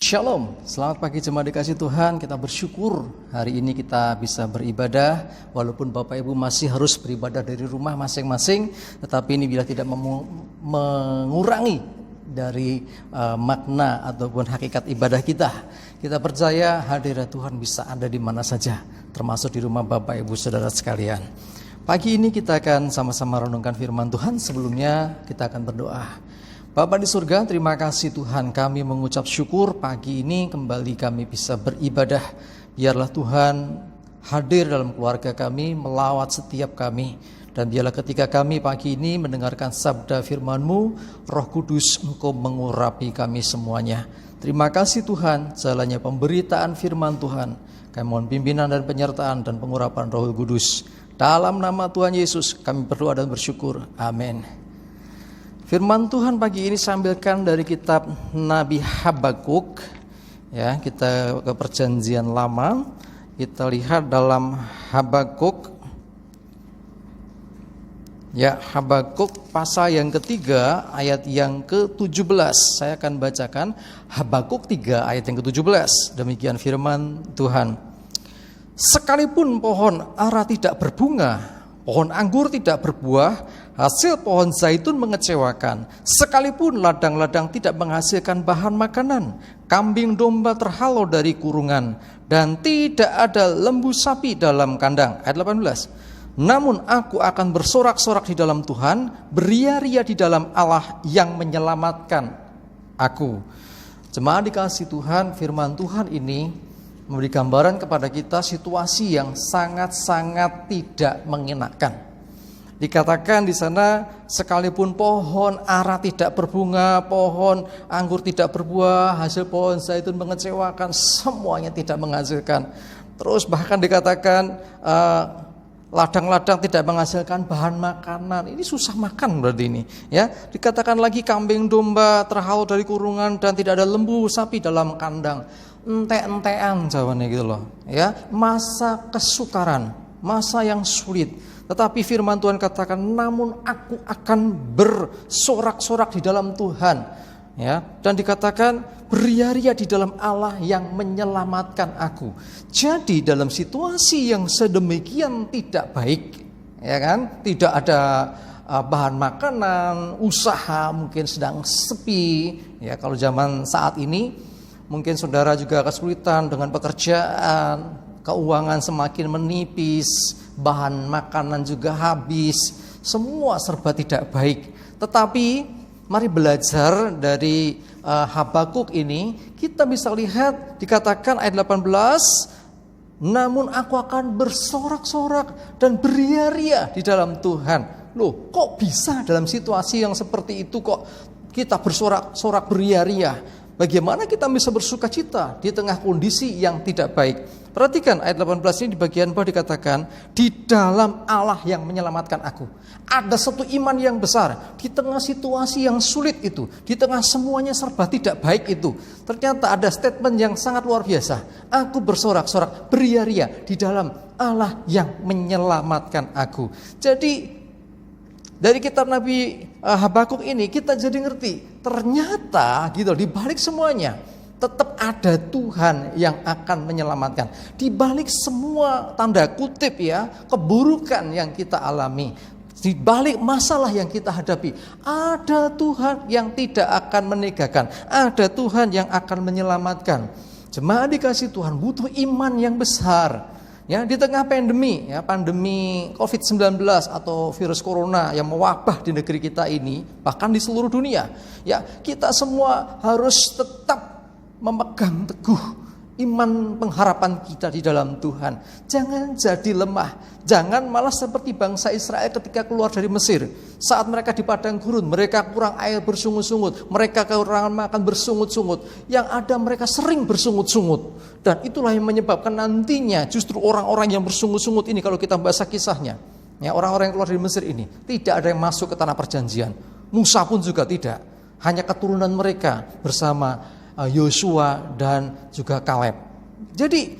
Shalom, selamat pagi jemaat dikasih Tuhan. Kita bersyukur hari ini kita bisa beribadah. Walaupun Bapak Ibu masih harus beribadah dari rumah masing-masing, tetapi ini bila tidak mengurangi dari makna ataupun hakikat ibadah kita. Kita percaya hadirat Tuhan bisa ada di mana saja, termasuk di rumah Bapak Ibu Saudara sekalian. Pagi ini kita akan sama-sama renungkan firman Tuhan. Sebelumnya kita akan berdoa. Bapa di surga, terima kasih Tuhan, kami mengucap syukur pagi ini kembali kami bisa beribadah. Biarlah Tuhan hadir dalam keluarga kami, melawat setiap kami. Dan biarlah ketika kami pagi ini mendengarkan sabda firman-Mu, Roh Kudus Engkau mengurapi kami semuanya. Terima kasih Tuhan, jalannya pemberitaan firman Tuhan. Kami mohon pimpinan dan penyertaan dan pengurapan Roh Kudus. Dalam nama Tuhan Yesus kami berdoa dan bersyukur. Amin. Firman Tuhan pagi ini saya ambilkan dari kitab Nabi Habakuk. Ya, kita ke perjanjian lama. Kita lihat dalam Habakuk. Ya, Habakuk pasal yang ketiga ayat yang ke-17. Saya akan bacakan Habakuk 3 ayat yang ke-17. Demikian firman Tuhan. Sekalipun pohon ara tidak berbunga, pohon anggur tidak berbuah, hasil pohon zaitun mengecewakan. Sekalipun ladang-ladang tidak menghasilkan bahan makanan, kambing domba terhalau dari kurungan, dan tidak ada lembu sapi dalam kandang. Ayat 18. Namun aku akan bersorak-sorak di dalam Tuhan, beria-ria di dalam Allah yang menyelamatkan aku. Jemaat dikasih Tuhan, firman Tuhan ini memberi gambaran kepada kita situasi yang sangat-sangat tidak mengenakan. Dikatakan di sana, sekalipun pohon ara tidak berbunga, pohon anggur tidak berbuah, hasil pohon zaitun mengecewakan, semuanya tidak menghasilkan. Terus bahkan dikatakan ladang-ladang tidak menghasilkan bahan makanan. Ini susah makan berarti ini. Ya, dikatakan lagi kambing domba terhalau dari kurungan dan tidak ada lembu sapi dalam kandang. Ente-entean jawabannya gitu loh. Ya, masa kesukaran, masa yang sulit. Tetapi firman Tuhan katakan, namun aku akan bersorak-sorak di dalam Tuhan. Ya, dan dikatakan beria-ria di dalam Allah yang menyelamatkan aku. Jadi dalam situasi yang sedemikian tidak baik, ya kan? Tidak ada bahan makanan, usaha mungkin sedang sepi. Ya, kalau zaman saat ini mungkin saudara juga kesulitan dengan pekerjaan, keuangan semakin menipis, bahan makanan juga habis, semua serba tidak baik. Tetapi mari belajar dari Habakuk ini, kita bisa lihat dikatakan ayat 18, namun aku akan bersorak-sorak dan beria-ria di dalam Tuhan. Loh, kok bisa dalam situasi yang seperti itu kok kita bersorak-sorak beria-ria? Bagaimana kita bisa bersuka cita di tengah kondisi yang tidak baik? Perhatikan ayat 18 ini di bagian bawah dikatakan, di dalam Allah yang menyelamatkan aku. Ada satu iman yang besar di tengah situasi yang sulit itu, di tengah semuanya serba tidak baik itu. Ternyata ada statement yang sangat luar biasa. Aku bersorak-sorak, beria-ria di dalam Allah yang menyelamatkan aku. Jadi dari kitab Nabi Habakuk ini kita jadi ngerti, ternyata gitu di balik semuanya tetap ada Tuhan yang akan menyelamatkan. Di balik semua tanda kutip ya, keburukan yang kita alami, di balik masalah yang kita hadapi, ada Tuhan yang tidak akan meninggalkan, ada Tuhan yang akan menyelamatkan. Jemaat dikasih Tuhan, butuh iman yang besar. Ya, di tengah pandemi, ya, pandemi COVID-19 atau virus corona yang mewabah di negeri kita ini, bahkan di seluruh dunia, ya, kita semua harus tetap memegang teguh iman pengharapan kita di dalam Tuhan. Jangan jadi lemah, jangan malah seperti bangsa Israel ketika keluar dari Mesir. Saat mereka di padang gurun, mereka kurang air bersungut-sungut, mereka kekurangan makan bersungut-sungut. Yang ada mereka sering bersungut-sungut. Dan itulah yang menyebabkan nantinya justru orang-orang yang bersungut-sungut ini, kalau kita baca kisahnya, ya, orang-orang yang keluar dari Mesir ini, tidak ada yang masuk ke tanah perjanjian. Musa pun juga tidak. Hanya keturunan mereka bersama Yosua dan juga Kaleb. Jadi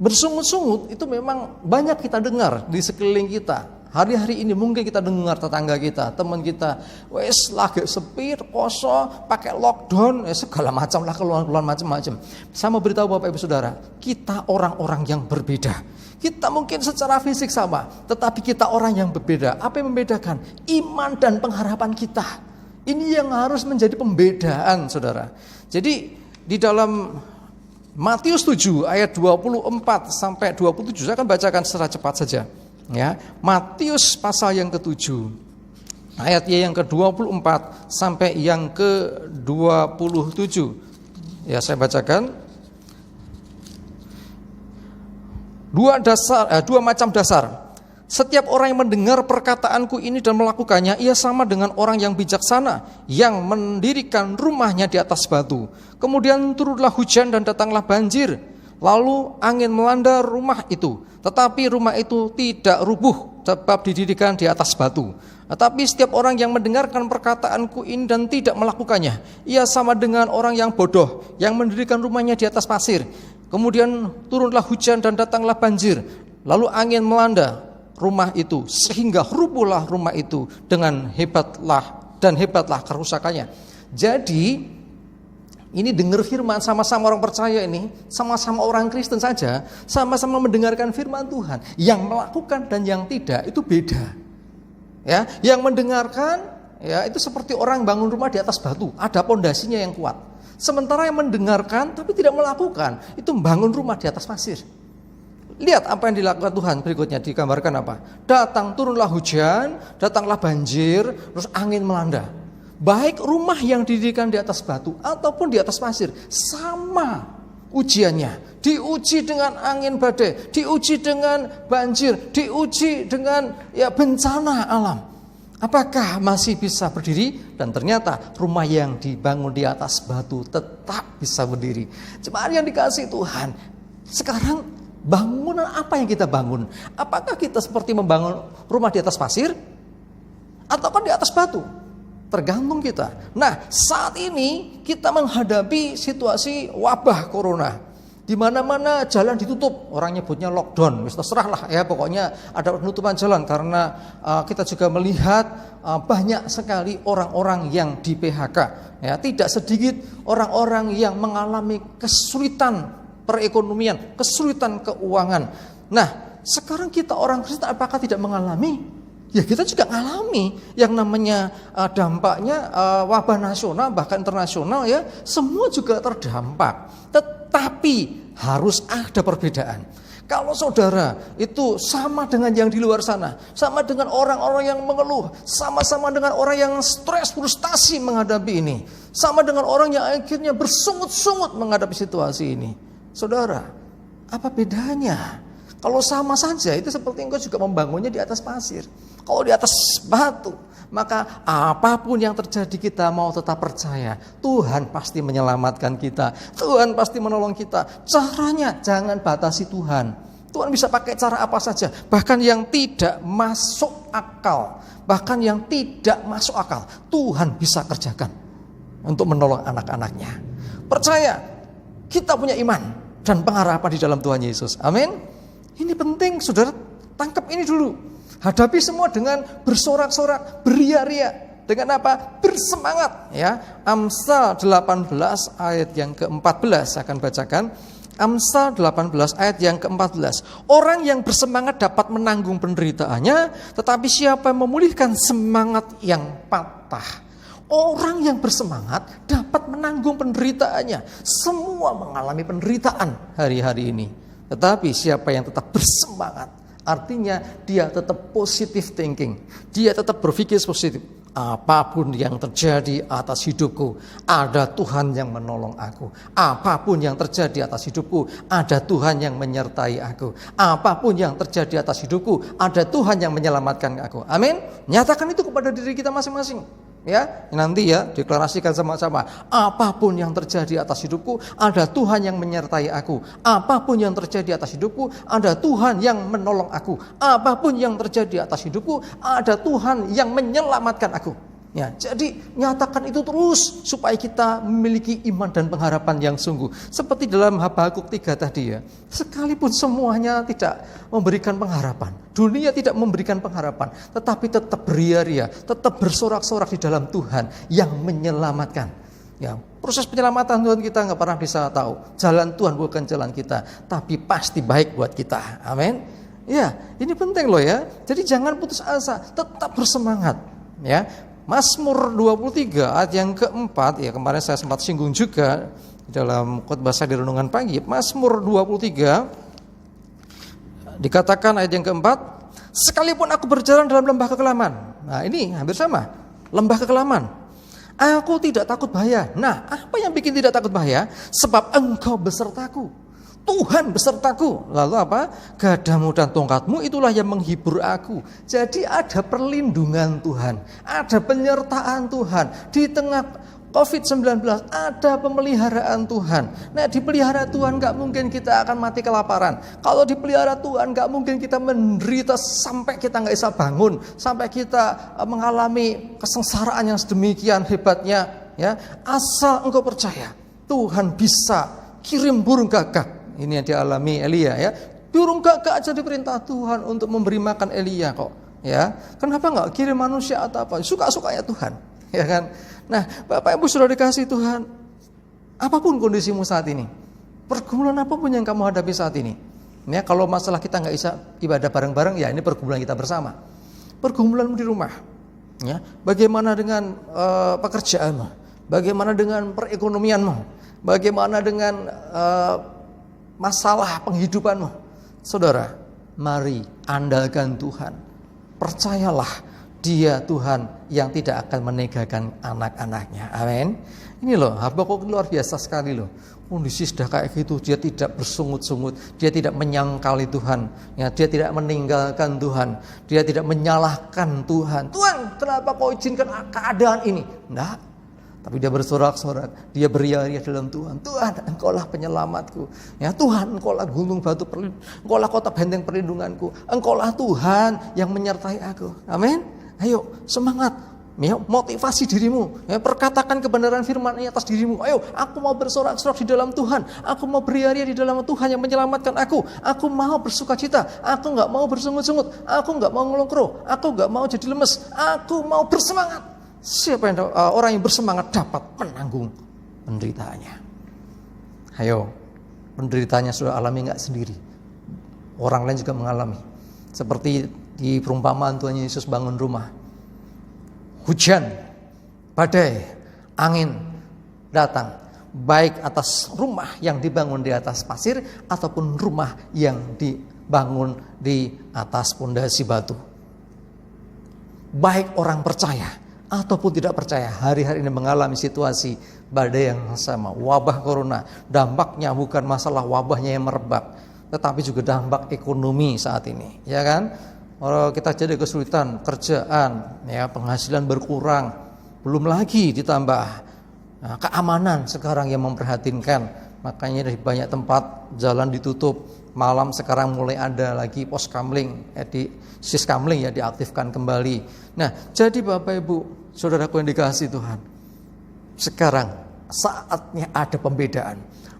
bersungut-sungut itu memang banyak kita dengar di sekeliling kita. Hari-hari ini mungkin kita dengar tetangga kita, teman kita, wes lagi sepi, kosong, pakai lockdown, segala macam lah, keluhan-keluhan macam-macam. Saya mau beritahu Bapak Ibu Saudara, kita orang-orang yang berbeda. Kita mungkin secara fisik sama, tetapi kita orang yang berbeda. Apa yang membedakan? Iman dan pengharapan kita. Ini yang harus menjadi pembedaan, Saudara. Jadi di dalam Matius 7 ayat 24 sampai 27, saya akan bacakan secara cepat saja. Ya, Matius pasal yang ke-7 ayatnya yang ke-24 sampai yang ke-27. Ya, saya bacakan. Dua macam dasar. Setiap orang yang mendengar perkataanku ini dan melakukannya, ia sama dengan orang yang bijaksana yang mendirikan rumahnya di atas batu. Kemudian turunlah hujan dan datanglah banjir. Lalu angin melanda rumah itu, tetapi rumah itu tidak rubuh sebab didirikan di atas batu. Tetapi setiap orang yang mendengarkan perkataanku ini dan tidak melakukannya, ia sama dengan orang yang bodoh yang mendirikan rumahnya di atas pasir. Kemudian turunlah hujan dan datanglah banjir. Lalu angin melanda rumah itu sehingga rubuhlah rumah itu dengan hebatlah kerusakannya. Jadi ini dengar firman, sama-sama orang percaya ini, sama-sama orang Kristen saja, sama-sama mendengarkan firman Tuhan. Yang melakukan dan yang tidak itu beda. Ya, yang mendengarkan ya itu seperti orang bangun rumah di atas batu, ada pondasinya yang kuat. Sementara yang mendengarkan tapi tidak melakukan, itu bangun rumah di atas pasir. Lihat apa yang dilakukan Tuhan berikutnya, digambarkan apa? Turunlah hujan, datanglah banjir, terus angin melanda. Baik rumah yang didirikan di atas batu ataupun di atas pasir, sama ujiannya. Diuji dengan angin badai, diuji dengan banjir, diuji dengan bencana alam. Apakah masih bisa berdiri? Dan ternyata rumah yang dibangun di atas batu tetap bisa berdiri. Jemaat yang dikasihi Tuhan, sekarang bangunan apa yang kita bangun? Apakah kita seperti membangun rumah di atas pasir? Ataukah di atas batu? Tergantung kita. Nah, saat ini kita menghadapi situasi wabah corona. Di mana-mana jalan ditutup, orang nyebutnya lockdown. Terserah lah ya, pokoknya ada penutupan jalan karena kita juga melihat banyak sekali orang-orang yang di PHK. Ya, tidak sedikit orang-orang yang mengalami kesulitan perekonomian, kesulitan keuangan. Nah, sekarang kita orang Kristen apakah tidak mengalami? Ya, kita juga mengalami yang namanya dampaknya wabah nasional bahkan internasional ya, semua juga terdampak. Tetapi harus ada perbedaan. Kalau saudara itu sama dengan yang di luar sana, sama dengan orang-orang yang mengeluh, sama-sama dengan orang yang stres, frustasi menghadapi ini, sama dengan orang yang akhirnya bersungut-sungut menghadapi situasi ini. Saudara, apa bedanya? Kalau sama saja, itu seperti engkau juga membangunnya di atas pasir. Kalau di atas batu, maka apapun yang terjadi kita mau tetap percaya. Tuhan pasti menyelamatkan kita. Tuhan pasti menolong kita. Caranya jangan batasi Tuhan. Tuhan bisa pakai cara apa saja. Bahkan yang tidak masuk akal. Bahkan yang tidak masuk akal, Tuhan bisa kerjakan untuk menolong anak-anaknya. Percaya, kita punya iman dan pengharapan di dalam Tuhan Yesus. Amin. Ini penting, saudara, tangkap ini dulu. Hadapi semua dengan bersorak-sorak, beria-ria. Dengan apa? Bersemangat. Ya, Amsal 18 ayat yang ke-14 saya akan bacakan. Amsal 18 ayat yang ke-14. Orang yang bersemangat dapat menanggung penderitaannya, tetapi siapa yang memulihkan semangat yang patah? Orang yang bersemangat dapat menanggung penderitaannya. Semua mengalami penderitaan hari-hari ini. Tetapi siapa yang tetap bersemangat, artinya dia tetap positive thinking. Dia tetap berpikir positif. Apapun yang terjadi atas hidupku, ada Tuhan yang menolong aku. Apapun yang terjadi atas hidupku, ada Tuhan yang menyertai aku. Apapun yang terjadi atas hidupku, ada Tuhan yang menyelamatkan aku. Amin. Nyatakan itu kepada diri kita masing-masing. Ya, nanti ya deklarasikan sama-sama. Apapun yang terjadi atas hidupku, ada Tuhan yang menyertai aku. Apapun yang terjadi atas hidupku, ada Tuhan yang menolong aku. Apapun yang terjadi atas hidupku, ada Tuhan yang menyelamatkan aku. Ya, jadi nyatakan itu terus supaya kita memiliki iman dan pengharapan yang sungguh. Seperti dalam Habakuk 3 tadi ya. Sekalipun semuanya tidak memberikan pengharapan, dunia tidak memberikan pengharapan, tetapi tetap beria-ria, tetap bersorak-sorak di dalam Tuhan yang menyelamatkan. Ya, proses penyelamatan Tuhan kita nggak pernah bisa tahu. Jalan Tuhan bukan jalan kita, tapi pasti baik buat kita. Amin. Ya, ini penting loh ya. Jadi jangan putus asa, tetap bersemangat. Ya, Mazmur 23 ayat yang keempat, ya kemarin saya sempat singgung juga dalam khotbah saya di renungan pagi. Mazmur 23 dikatakan ayat yang keempat, sekalipun aku berjalan dalam lembah kekelaman. Nah ini hampir sama, lembah kekelaman. Aku tidak takut bahaya. Nah apa yang bikin tidak takut bahaya? Sebab Engkau besertaku. Tuhan besertaku. Lalu apa? Gadamu dan tongkatmu itulah yang menghibur aku. Jadi ada perlindungan Tuhan, ada penyertaan Tuhan. Di tengah COVID-19 ada pemeliharaan Tuhan. Nah dipelihara Tuhan gak mungkin kita akan mati kelaparan. Kalau dipelihara Tuhan gak mungkin kita menderita sampai kita gak bisa bangun, sampai kita mengalami kesengsaraan yang sedemikian hebatnya. Ya, asal engkau percaya Tuhan bisa kirim burung gagak. Ini yang dialami Elia ya. Burung gagak aja diperintah Tuhan untuk memberi makan Elia kok. Ya, kenapa nggak kirim manusia atau apa? Suka-sukanya Tuhan, ya kan? Nah, Bapak Ibu sudah dikasih Tuhan. Apapun kondisimu saat ini, pergumulan apapun yang kamu hadapi saat ini. Ya, kalau masalah kita nggak bisa ibadah bareng-bareng, ya ini pergumulan kita bersama. Pergumulanmu di rumah, ya. Bagaimana dengan pekerjaanmu? Bagaimana dengan perekonomianmu? Bagaimana dengan masalah penghidupanmu? Saudara, mari andalkan Tuhan. Percayalah Dia Tuhan yang tidak akan meninggalkan anak-anaknya. Amin. Ini loh, Habakuk luar biasa sekali loh. Kondisi sudah kayak gitu, dia tidak bersungut-sungut, dia tidak menyangkali Tuhan, ya, dia tidak meninggalkan Tuhan, dia tidak menyalahkan Tuhan. Tuhan, kenapa kau izinkan keadaan ini? Enggak. Tapi dia bersorak-sorak, dia beria-ria dalam Tuhan. Tuhan, Engkaulah penyelamatku. Ya Tuhan, Engkaulah gunung batu perlindungan, Engkaulah kota benteng perlindunganku. Engkaulah Tuhan yang menyertai aku. Amin. Ayo, semangat. Ya, motivasi dirimu. Ya, perkatakan kebenaran firman ini atas dirimu. Ayo, aku mau bersorak-sorak di dalam Tuhan. Aku mau beria-ria di dalam Tuhan yang menyelamatkan aku. Aku mau bersukacita. Aku enggak mau bersungut-sungut. Aku enggak mau ngelongkro. Aku enggak mau jadi lemes. Aku mau bersemangat. Siapa yang orang yang bersemangat dapat menanggung penderitaannya. Ayo, penderitaannya sudah alami nggak sendiri. Orang lain juga mengalami. Seperti di perumpamaan Tuhan Yesus bangun rumah. Hujan, badai, angin datang. Baik atas rumah yang dibangun di atas pasir ataupun rumah yang dibangun di atas pondasi batu. Baik orang percaya ataupun tidak percaya, hari-hari ini mengalami situasi badai yang sama, wabah corona. Dampaknya bukan masalah wabahnya yang merebak, tetapi juga dampak ekonomi saat ini, ya kan? Kita jadi kesulitan kerjaan, ya, penghasilan berkurang, belum lagi ditambah keamanan sekarang yang memprihatinkan. Makanya dari banyak tempat jalan ditutup. Malam sekarang mulai ada lagi pos kamling, sis kamling ya diaktifkan kembali. Nah, jadi Bapak Ibu, saudaraku yang dikasihi Tuhan, sekarang saatnya ada pembedaan.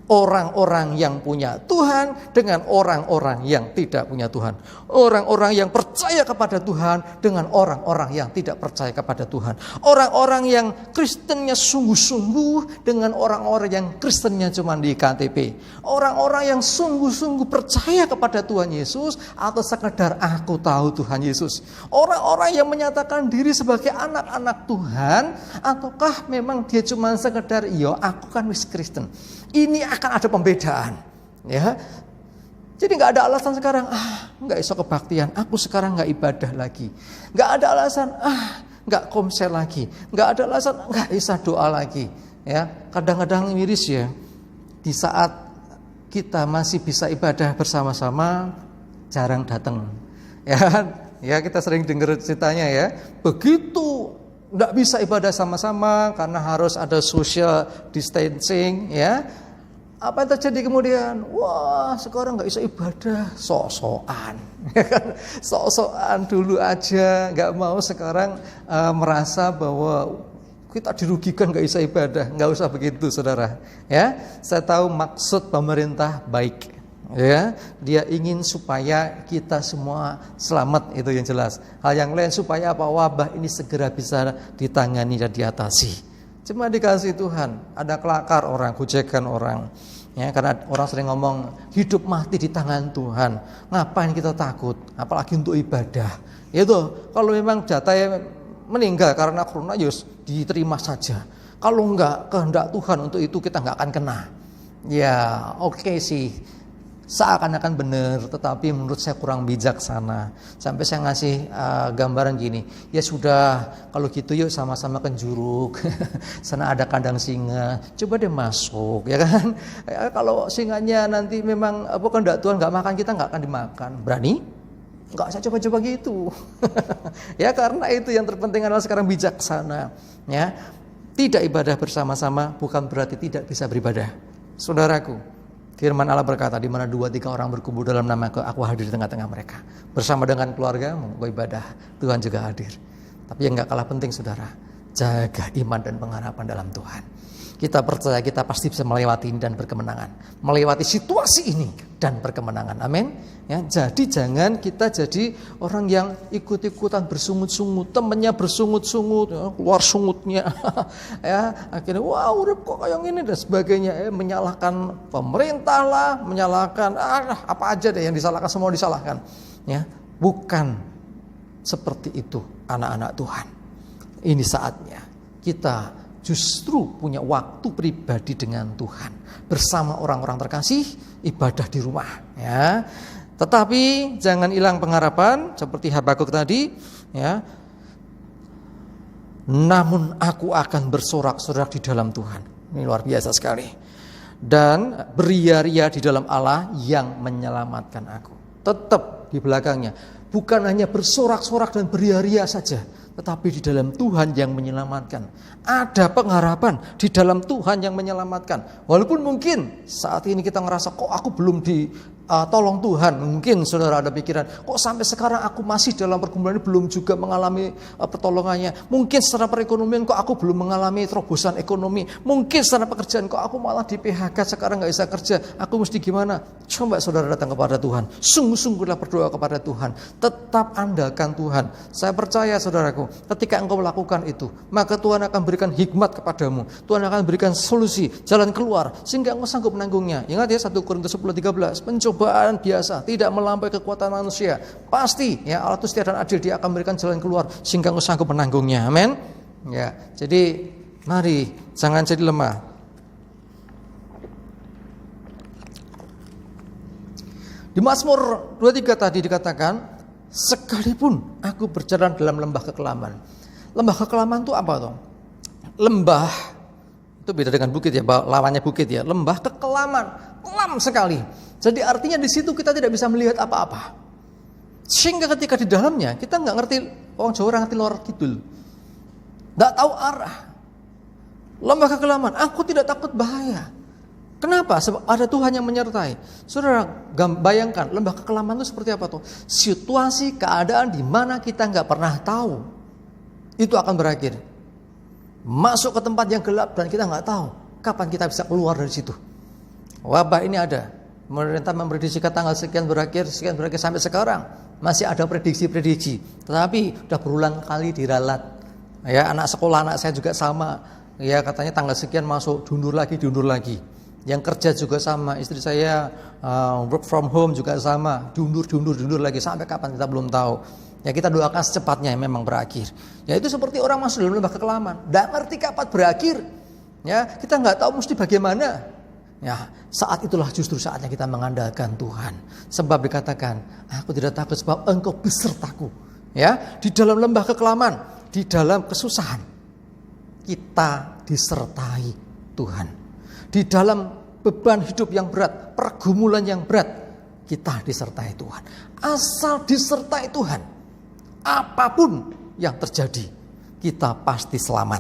Orang-orang yang punya Tuhan dengan orang-orang yang tidak punya Tuhan. Orang-orang yang percaya kepada Tuhan dengan orang-orang yang tidak percaya kepada Tuhan. Orang-orang yang Kristennya sungguh-sungguh dengan orang-orang yang Kristennya cuma di KTP. Orang-orang yang sungguh-sungguh percaya kepada Tuhan Yesus atau sekedar aku tahu Tuhan Yesus. Orang-orang yang menyatakan diri sebagai anak-anak Tuhan ataukah memang dia cuma sekedar aku kan wis Kristen. Ini akan ada pembedaan, ya. Jadi nggak ada alasan sekarang, nggak iso kebaktian, aku sekarang nggak ibadah lagi. Nggak ada alasan, nggak komsel lagi. Nggak ada alasan, nggak bisa doa lagi. Ya, kadang-kadang miris ya. Di saat kita masih bisa ibadah bersama-sama, jarang datang. Ya kita sering dengar ceritanya ya. Begitu nggak bisa ibadah sama-sama karena harus ada social distancing, ya. Apa yang terjadi kemudian? Wah, sekarang nggak bisa ibadah, sok-sokan, sok-sokan dulu aja, nggak mau sekarang merasa bahwa kita dirugikan nggak bisa ibadah. Nggak usah begitu, saudara. Ya, saya tahu maksud pemerintah baik. Ya, dia ingin supaya kita semua selamat, itu yang jelas. Hal yang lain supaya apa? Wabah ini segera bisa ditangani dan diatasi. Cuma dikasih Tuhan, ada kelakar orang, gojekan orang. Ya, karena orang sering ngomong hidup mati di tangan Tuhan. Ngapain kita takut? Apalagi untuk ibadah. Itu kalau memang jatahnya meninggal karena corona, yus diterima saja. Kalau enggak kehendak Tuhan untuk itu kita enggak akan kena. Ya, oke sih. Seakan-akan benar, tetapi menurut saya kurang bijaksana. Sampai saya ngasih gambaran gini, ya sudah, kalau gitu yuk sama-sama ke Juruk. Sana ada kandang singa, coba deh masuk, ya kan? Ya, kalau singanya nanti memang kehendak Tuhan nggak makan, kita nggak akan dimakan. Berani? Nggak, saya coba-coba gitu. Ya, karena itu yang terpenting adalah sekarang bijaksana. Ya, tidak ibadah bersama-sama bukan berarti tidak bisa beribadah, saudaraku. Firman Allah berkata, di mana 2-3 orang berkumpul dalam nama-Ku, Aku hadir di tengah-tengah mereka. Bersama dengan keluargamu, ibadah, Tuhan juga hadir. Tapi yang gak kalah penting, saudara, jaga iman dan pengharapan dalam Tuhan. Kita percaya kita pasti bisa melewati ini dan berkemenangan. Melewati situasi ini dan berkemenangan. Amin. Ya, jadi jangan kita jadi orang yang ikut-ikutan bersungut-sungut, temannya bersungut-sungut, ya, keluar sungutnya, ya akhirnya wah urip kok kayak gini dan sebagainya, menyalahkan pemerintah lah, menyalahkan apa aja deh yang disalahkan, semua disalahkan, ya bukan seperti itu anak-anak Tuhan. Ini saatnya kita justru punya waktu pribadi dengan Tuhan bersama orang-orang terkasih, ibadah di rumah, ya. Tetapi jangan hilang pengharapan seperti Habakuk tadi, ya. Namun aku akan bersorak-sorak di dalam Tuhan. Ini luar biasa sekali. Dan beria-ria di dalam Allah yang menyelamatkan aku. Tetap di belakangnya, bukan hanya bersorak-sorak dan beria-ria saja, tetapi di dalam Tuhan yang menyelamatkan. Ada pengharapan di dalam Tuhan yang menyelamatkan. Walaupun mungkin saat ini kita ngerasa kok aku belum tolong Tuhan. Mungkin saudara ada pikiran, kok sampai sekarang aku masih dalam pergumulan ini belum juga mengalami pertolongannya. Mungkin secara perekonomian kok aku belum mengalami terobosan ekonomi. Mungkin secara pekerjaan kok aku malah di PHK, sekarang gak bisa kerja. Aku mesti gimana? Coba saudara datang kepada Tuhan. Sungguh-sungguhlah berdoa kepada Tuhan. Tetap andalkan Tuhan. Saya percaya saudaraku, ketika engkau melakukan itu, maka Tuhan akan berikan hikmat kepadamu. Tuhan akan berikan solusi, jalan keluar, sehingga engkau sanggup menanggungnya. Ingat ya 1 Korintus 10:13, pencobaan biasa, tidak melampaui kekuatan manusia. Pasti ya Allah itu setia dan adil, Dia akan berikan jalan keluar, sehingga engkau sanggup menanggungnya. Amin. Ya, jadi mari jangan jadi lemah. Di Mazmur 23 tadi dikatakan, sekalipun aku berjalan dalam lembah kekelaman. Lembah kekelaman itu apa toh? Lembah itu beda dengan bukit ya, lawannya bukit ya. Lembah kekelaman, kelam sekali. Jadi artinya di situ kita tidak bisa melihat apa-apa. Sehingga ketika di dalamnya kita nggak ngerti, orang Jawa ngerti lor kidul, nggak tahu arah. Lembah kekelaman, aku tidak takut bahaya. Kenapa? Sebab ada Tuhan yang menyertai. Saudara bayangkan lembah kekelaman itu seperti apa tuh? Situasi keadaan di mana kita nggak pernah tahu itu akan berakhir. Masuk ke tempat yang gelap dan kita nggak tahu kapan kita bisa keluar dari situ. Wabah ini ada. Pemerintah memprediksikan tanggal sekian berakhir sampai sekarang masih ada prediksi. Tetapi udah berulang kali diralat. Ya, anak sekolah anak saya juga sama. Ya, katanya tanggal sekian masuk, diundur lagi. Yang kerja juga sama, istri saya work from home juga sama, diundur lagi, sampai kapan kita belum tahu. Ya kita doakan secepatnya memang berakhir. Ya itu seperti orang masuk dalam lembah kekelaman, nggak ngerti kapan berakhir. Ya kita nggak tahu mesti bagaimana. Ya saat itulah justru saatnya kita mengandalkan Tuhan. Sebab dikatakan, aku tidak takut sebab Engkau besertaku. Ya di dalam lembah kekelaman, di dalam kesusahan, kita disertai Tuhan. Di dalam beban hidup yang berat, pergumulan yang berat, kita disertai Tuhan. Asal disertai Tuhan, apapun yang terjadi, kita pasti selamat.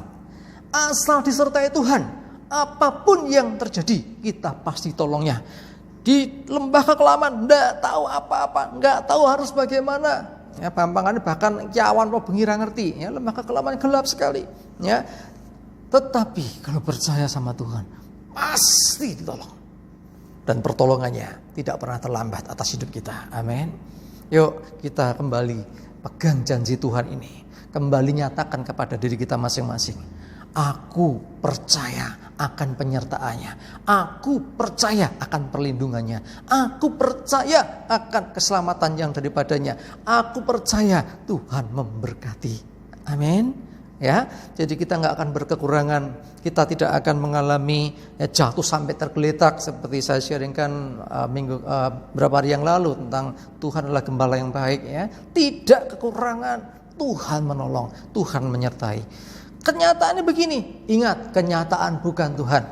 Asal disertai Tuhan, apapun yang terjadi, kita pasti tolongnya. Di lembah kekelaman, enggak tahu apa-apa, enggak tahu harus bagaimana. Ya, pampangannya bahkan kiawan apa bengi ra ngerti. Ya, lembah kekelaman gelap sekali. Ya, tetapi kalau percaya sama Tuhan, pasti ditolong. Dan pertolongannya tidak pernah terlambat atas hidup kita. Amin. Yuk kita kembali pegang janji Tuhan ini. Kembali nyatakan kepada diri kita masing-masing. Aku percaya akan penyertaannya. Aku percaya akan perlindungannya. Aku percaya akan keselamatan yang daripadanya. Aku percaya Tuhan memberkati. Amin. Ya, jadi kita nggak akan berkekurangan. Kita tidak akan mengalami jatuh sampai tergeletak seperti saya sharingkan beberapa hari yang lalu tentang Tuhan adalah gembala yang baik. Ya, tidak kekurangan. Tuhan menolong, Tuhan menyertai. Kenyataannya begini, ingat, kenyataan bukan Tuhan.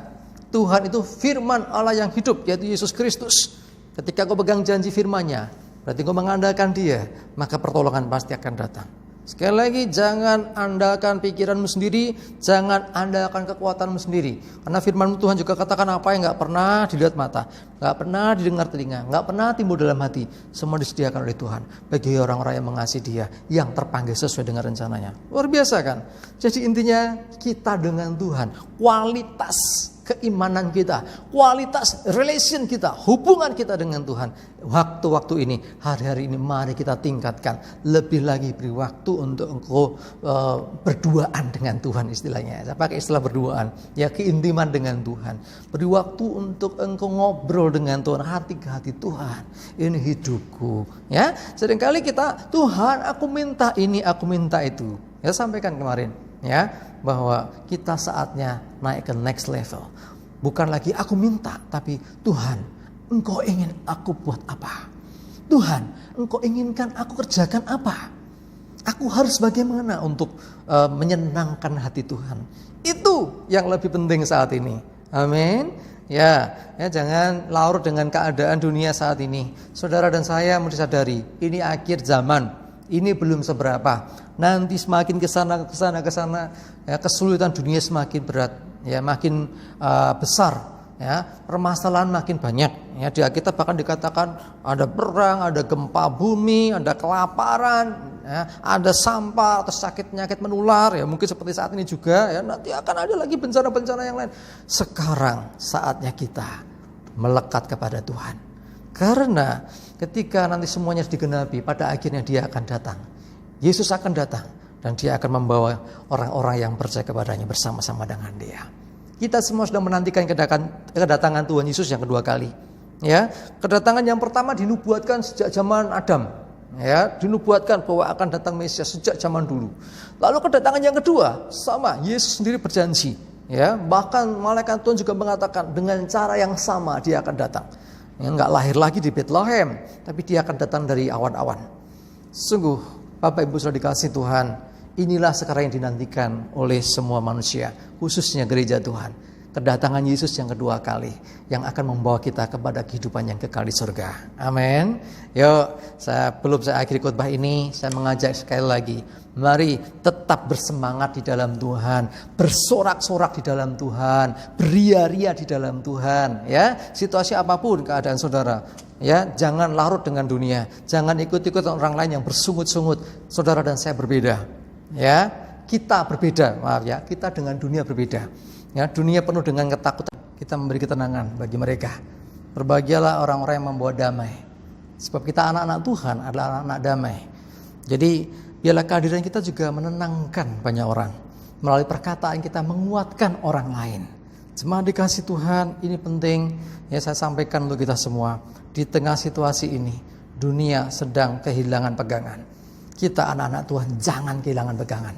Tuhan itu firman Allah yang hidup, yaitu Yesus Kristus. Ketika kau pegang janji firman-Nya, berarti kau mengandalkan Dia, maka pertolongan pasti akan datang. Sekali lagi, jangan andalkan pikiranmu sendiri, jangan andalkan kekuatanmu sendiri. Karena firman Tuhan juga katakan apa yang gak pernah dilihat mata, gak pernah didengar telinga, gak pernah timbul dalam hati, semua disediakan oleh Tuhan bagi orang-orang yang mengasihi Dia, yang terpanggil sesuai dengan rencananya. Luar biasa kan? Jadi intinya kita dengan Tuhan, kualitas keimanan kita, kualitas relation kita, hubungan kita dengan Tuhan. Waktu-waktu ini, hari-hari ini mari kita tingkatkan. Lebih lagi beri waktu untuk engkau berduaan dengan Tuhan istilahnya. Saya pakai istilah berduaan, ya keintiman dengan Tuhan. Beri waktu untuk engkau ngobrol dengan Tuhan, hati ke hati Tuhan. Ini hidupku, ya. Seringkali kita, Tuhan aku minta ini, aku minta itu. Ya sampaikan kemarin, ya, bahwa kita saatnya naik ke next level. Bukan lagi aku minta, tapi Tuhan, Engkau ingin aku buat apa? Tuhan, Engkau inginkan aku kerjakan apa? Aku harus bagaimana untuk menyenangkan hati Tuhan? Itu yang lebih penting saat ini. Amin. Ya, jangan larut dengan keadaan dunia saat ini. Saudara dan saya mesti sadari, ini akhir zaman. Ini belum seberapa. Nanti semakin ke sana, ya, kesulitan dunia semakin berat, ya, makin besar, ya, permasalahan makin banyak. Ya, di Alkitab bahkan dikatakan ada perang, ada gempa bumi, ada kelaparan, ya, ada sampah atau sakit-penyakit menular, ya, mungkin seperti saat ini juga, ya, nanti akan ada lagi bencana-bencana yang lain. Sekarang saatnya kita melekat kepada Tuhan. Karena ketika nanti semuanya digenapi, pada akhirnya Dia akan datang. Yesus akan datang dan Dia akan membawa orang-orang yang percaya kepadanya bersama-sama dengan Dia. Kita semua sudah menantikan kedatangan Tuhan Yesus yang kedua kali. Ya, kedatangan yang pertama dinubuatkan sejak zaman Adam. Ya, dinubuatkan bahwa akan datang Mesias sejak zaman dulu. Lalu kedatangan yang kedua sama, Yesus sendiri berjanji. Ya, bahkan malaikat Tuhan juga mengatakan dengan cara yang sama Dia akan datang. Ya, enggak lahir lagi di Bethlehem, tapi Dia akan datang dari awan-awan. Sungguh, Bapak Ibu sudah dikasih Tuhan, inilah sekarang yang dinantikan oleh semua manusia, khususnya gereja Tuhan. Kedatangan Yesus yang kedua kali, yang akan membawa kita kepada kehidupan yang kekal di surga. Amin. Yuk, sebelum saya akhiri khotbah ini, saya mengajak sekali lagi, mari tetap bersemangat di dalam Tuhan, bersorak-sorak di dalam Tuhan, beria-ria di dalam Tuhan. Ya, situasi apapun keadaan saudara, ya, jangan larut dengan dunia, jangan ikut-ikut orang lain yang bersungut-sungut. Saudara dan saya berbeda, ya, kita berbeda, maaf ya, kita dengan dunia berbeda. Ya, dunia penuh dengan ketakutan, kita memberi ketenangan bagi mereka. Berbahagialah orang-orang yang membawa damai, sebab kita anak-anak Tuhan adalah anak-anak damai. Jadi biarlah kehadiran kita juga menenangkan banyak orang. Melalui perkataan kita menguatkan orang lain. Jemaat dikasih Tuhan, ini penting ya, saya sampaikan untuk kita semua. Di tengah situasi ini, dunia sedang kehilangan pegangan. Kita anak-anak Tuhan jangan kehilangan pegangan.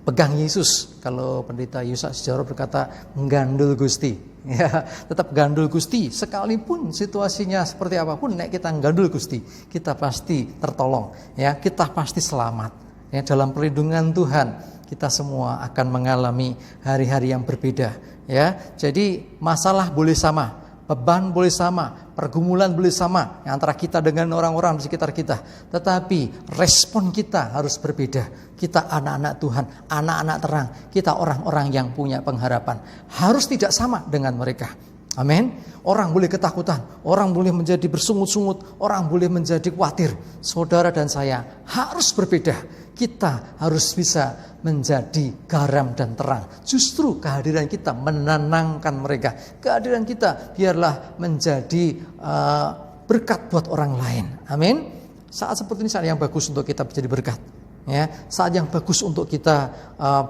Pegang Yesus. Kalau pendeta Yusak Sejaro berkata menggandul Gusti, ya, tetap gandul Gusti. Sekalipun situasinya seperti apapun, nek kita gandul Gusti, kita pasti tertolong, ya, kita pasti selamat. Ya, dalam perlindungan Tuhan, kita semua akan mengalami hari-hari yang berbeda. Ya, jadi masalah boleh sama, beban boleh sama, pergumulan boleh sama antara kita dengan orang-orang di sekitar kita. Tetapi respon kita harus berbeda. Kita anak-anak Tuhan, anak-anak terang. Kita orang-orang yang punya pengharapan. Harus tidak sama dengan mereka. Amin. Orang boleh ketakutan, orang boleh menjadi bersungut-sungut, orang boleh menjadi khawatir. Saudara dan saya harus berbeda. Kita harus bisa menjadi garam dan terang. Justru kehadiran kita menenangkan mereka. Kehadiran kita biarlah menjadi berkat buat orang lain. Amin. Saat seperti ini saat yang bagus untuk kita menjadi berkat. Ya, saat yang bagus untuk kita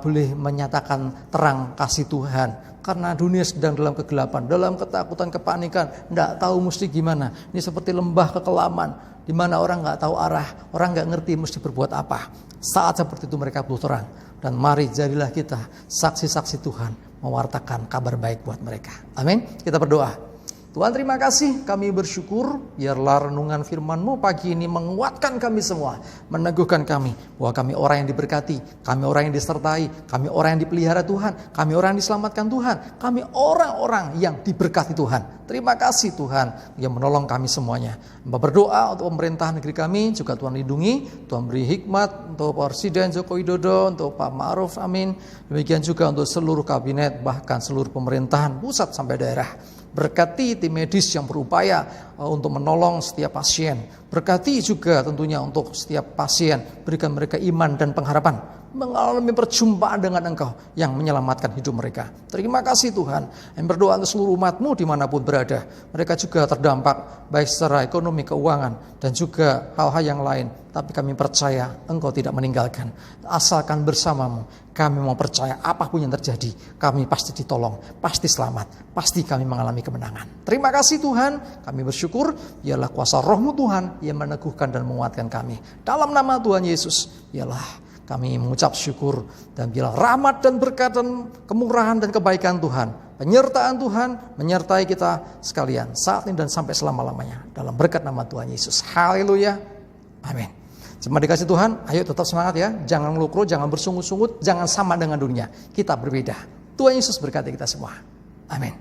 boleh menyatakan terang kasih Tuhan. Karena dunia sedang dalam kegelapan, dalam ketakutan, kepanikan, tidak tahu mesti gimana. Ini seperti lembah kekelaman, di mana orang nggak tahu arah, orang nggak ngerti mesti berbuat apa. Saat seperti itu mereka perlu terang. Dan mari jadilah kita saksi-saksi Tuhan mewartakan kabar baik buat mereka. Amin. Kita berdoa. Tuhan terima kasih, kami bersyukur biarlah renungan firman-Mu pagi ini menguatkan kami semua, meneguhkan kami bahwa kami orang yang diberkati, kami orang yang disertai, kami orang yang dipelihara Tuhan, kami orang yang diselamatkan Tuhan, kami orang-orang yang diberkati Tuhan. Terima kasih Tuhan yang menolong kami semuanya. Berdoa untuk pemerintahan negeri kami, juga Tuhan lindungi, Tuhan beri hikmat untuk Presiden Joko Widodo, untuk Pak Ma'ruf, amin. Demikian juga untuk seluruh kabinet, bahkan seluruh pemerintahan pusat sampai daerah. Berkati tim medis yang berupaya untuk menolong setiap pasien. Berkati juga tentunya untuk setiap pasien. Berikan mereka iman dan pengharapan. Mengalami perjumpaan dengan Engkau yang menyelamatkan hidup mereka. Terima kasih Tuhan. Yang berdoa untuk seluruh umat-Mu dimanapun berada. Mereka juga terdampak baik secara ekonomi, keuangan, dan juga hal-hal yang lain. Tapi kami percaya Engkau tidak meninggalkan. Asalkan bersama-Mu, kami mau percaya apapun yang terjadi, kami pasti ditolong, pasti selamat, pasti kami mengalami kemenangan. Terima kasih Tuhan, kami bersyukur, biarlah kuasa Roh-Mu Tuhan yang meneguhkan dan menguatkan kami. Dalam nama Tuhan Yesus, biarlah kami mengucap syukur dan biarlah rahmat dan berkat dan kemurahan dan kebaikan Tuhan, penyertaan Tuhan menyertai kita sekalian saat ini dan sampai selama-lamanya. Dalam berkat nama Tuhan Yesus. Haleluya. Amin. Jemaat dikasih Tuhan, ayo tetap semangat ya. Jangan ngelukro, jangan bersungut-sungut, jangan sama dengan dunia. Kita berbeda. Tuhan Yesus berkati kita semua. Amin.